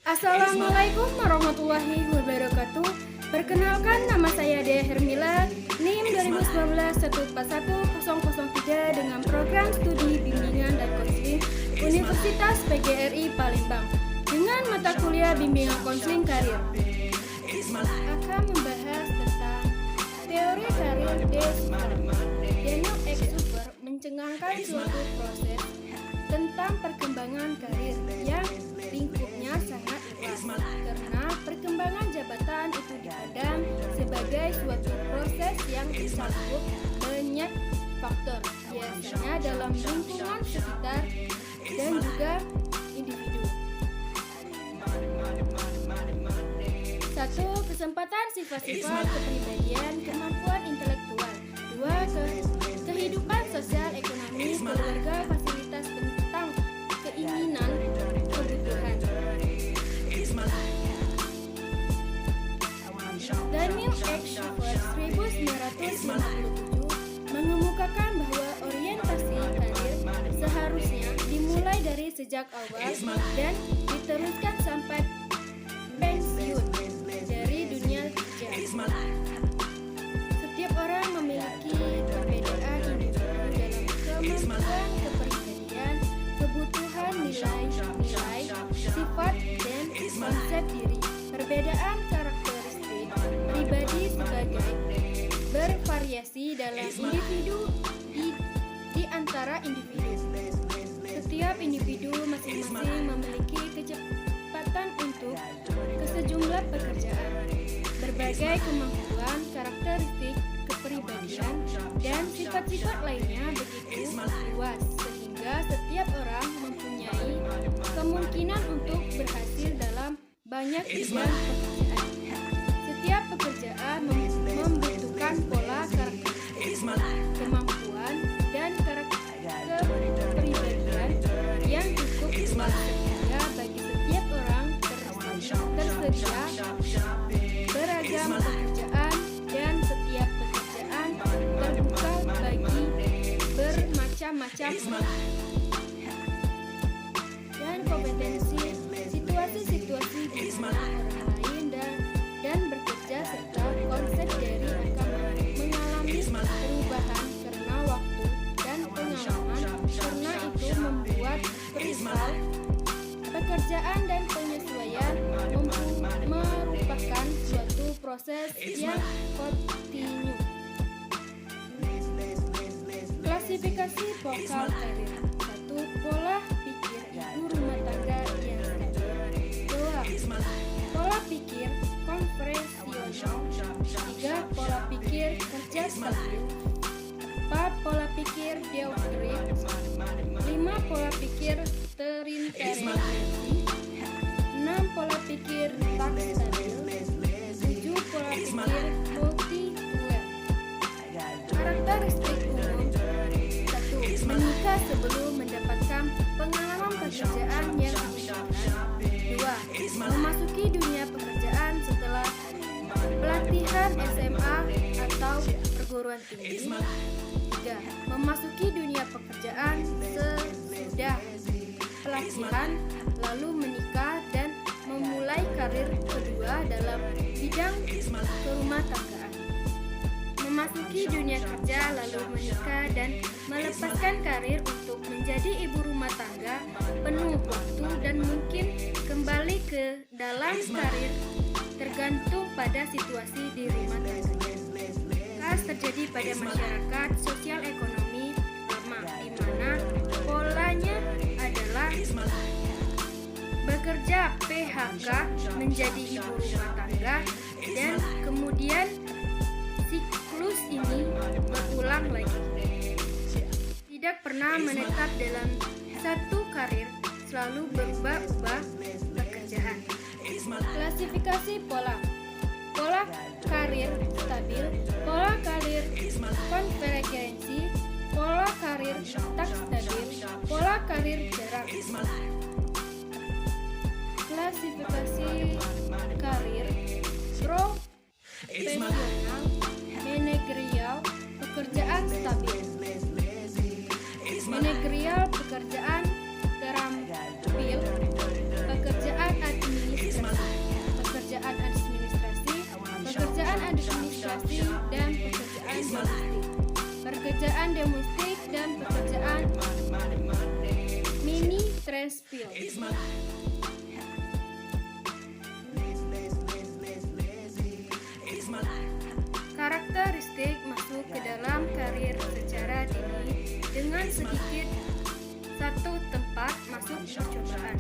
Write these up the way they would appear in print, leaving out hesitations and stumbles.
Assalamualaikum warahmatullahi wabarakatuh. Perkenalkan, nama saya Dea Hermila, NIM 2019 1411003 dengan program studi bimbingan dan konseling Universitas PGRI Palembang dengan mata kuliah bimbingan konseling karir. Akan membahas tentang teori karir De Super. Daniel X. Super mencengangkan suatu proses tentang perkembangan karir yang lingkupnya sangat luas, karena perkembangan jabatan itu dipandang sebagai suatu proses yang mencakup banyak faktor, biasanya dalam lingkungan sekitar dan juga individu. 1. Kesempatan sifat-sifat kepribadian, kemampuan intelektual. 2. Kehidupan sosial, ekonomi, keluarga, fasilitas tentang keinginan, kebutuhan. Daniel X. Super 1957 mengemukakan bahwa orientasi karir seharusnya dimulai dari sejak awal dan diteruskan sampai pensiun dari dunia kerja. Setiap orang memiliki perbedaan individu dalam kemampuan kepribadian, kebutuhan, nilai, sifat, dan konsep diri. Perbedaan karakteristik pribadi sebagai bervariasi dalam individu di antara individu. Setiap individu masing-masing memiliki kecepatan untuk sejumlah pekerjaan. Berbagai kemampuan, karakteristik kepribadian, dan sifat-sifat lainnya begitu luas sehingga setiap orang mempunyai kemungkinan untuk berhasil dalam banyak bidang pekerjaan. Setiap pekerjaan membutuhkan pola karakteristik, kemampuan, dan kepribadian yang cukup luas sehingga bagi setiap orang tersedia beragam pekerjaan dan setiap pekerjaan terbuka bagi bermacam-macam orang. Dan kompetensi, situasi-situasi di mana orang lain dan bekerja serta konsep dari akan mengalami perubahan karena waktu dan pengalaman, karena itu membuat perihal pekerjaan dan penyesuaian merupakan suatu proses yang kontinu. Klasifikasi vokal karir. 1. Pola pikir ibu rumah tangga yang stabil. 2. Pola pikir konvensional. 3. Pola pikir kerja stabil. 4. Pola pikir deoktrin. 5. Pola pikir terintegrasi. 6. Pola pikir tak stabil. 7. Pola pikir multi-duel. Karakteristik umum. 1. Menikah sebelum mendapatkan pengalaman pekerjaan yang signifikan. 2. Memasuki dunia pekerjaan setelah pelatihan SMA atau perguruan tinggi. 3. Memasuki dunia pekerjaan sesudah pelatihan, lalu menikah dan memulai karir kedua dalam bidang kerumah tanggaan. Memasuki dunia kerja, lalu menikah dan melepaskan karir untuk menjadi ibu rumah tangga penuh waktu dan mungkin kembali ke dalam karir tergantung pada situasi di rumah tangganya. Khas terjadi pada masyarakat sosial ekonomi lama, di mana polanya adalah bekerja PHK menjadi ibu rumah tangga dan kemudian siklus ini berulang lagi. Tidak pernah menetap dalam satu karir, selalu berubah-ubah pekerjaan. Klasifikasi pola. Pola karir stabil, pola karir konvergensi, pola karir tak stabil, pola karir jarak. Klasifikasi karir profesional, manajerial, pekerjaan stabil. Manajerial, pekerjaan terampil, pekerjaan administratif. Karakteristik masuk ke dalam karir secara dini dengan sedikit satu tempat masuk percobaan.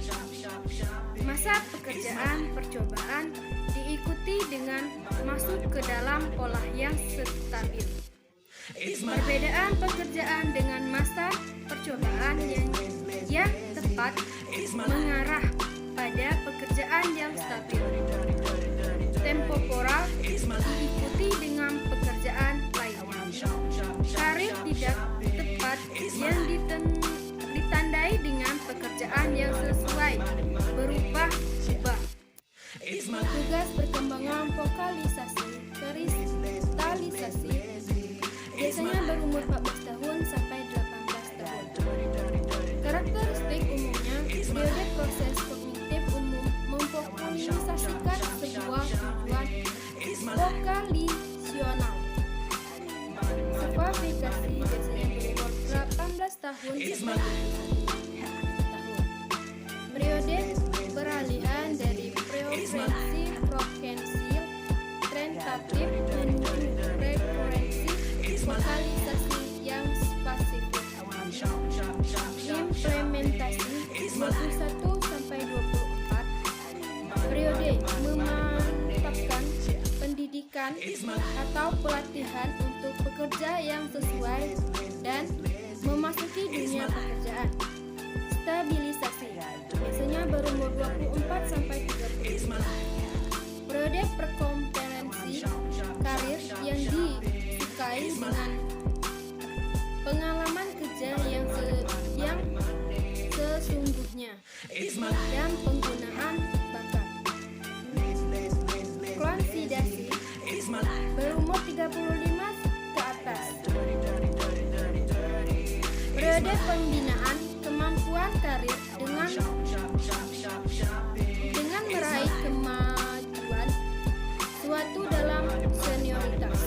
Masa pekerjaan percobaan diikuti dengan masuk ke dalam pola yang stabil. Perbedaan pekerjaan dengan masa percobaan yang tepat mengarah pada pekerjaan yang stabil. Temporal diikuti dengan pekerjaan lainnya. Karir tidak tepat yang ditandai dengan pekerjaan yang sesuai berubah-ubah. Tugas perkembangan vokalisasi kristalisasi biasanya berumur 14 tahun sampai 18 tahun. Karakteristik umumnya, periode proses kognitif umum memvokalisasikan sebuah tujuan vokalisional. Kualifikasi biasanya berumur 18 tahun sampai 20 tahun. Periode peralihan dari preferensi prokensil tentatif menuju preferensi vokalisasi yang spesifik. Implementasi 21 sampai 24. Periode memantapkan pendidikan atau pelatihan untuk pekerja yang sesuai dan memasuki dunia pekerjaan. Stabilisasi biasanya berumur 24 sampai 30. Periode berkompetensi karir yang disukai dengan pengalaman kerja yang sesungguhnya dan penggunaan bakat. Konsolidasi berumur 35 ke atas. Periode pembinaan kemampuan karir dengan meraih kemajuan suatu dalam senioritas.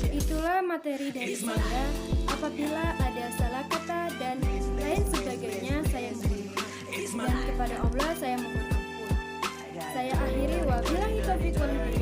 Itulah materi dari saya. Apabila ada salah kata dan lain sebagainya, saya mohon maaf. Dan kepada Allah saya mohon ampun. Saya akhiri, wabillahi taufiq wal hidayah.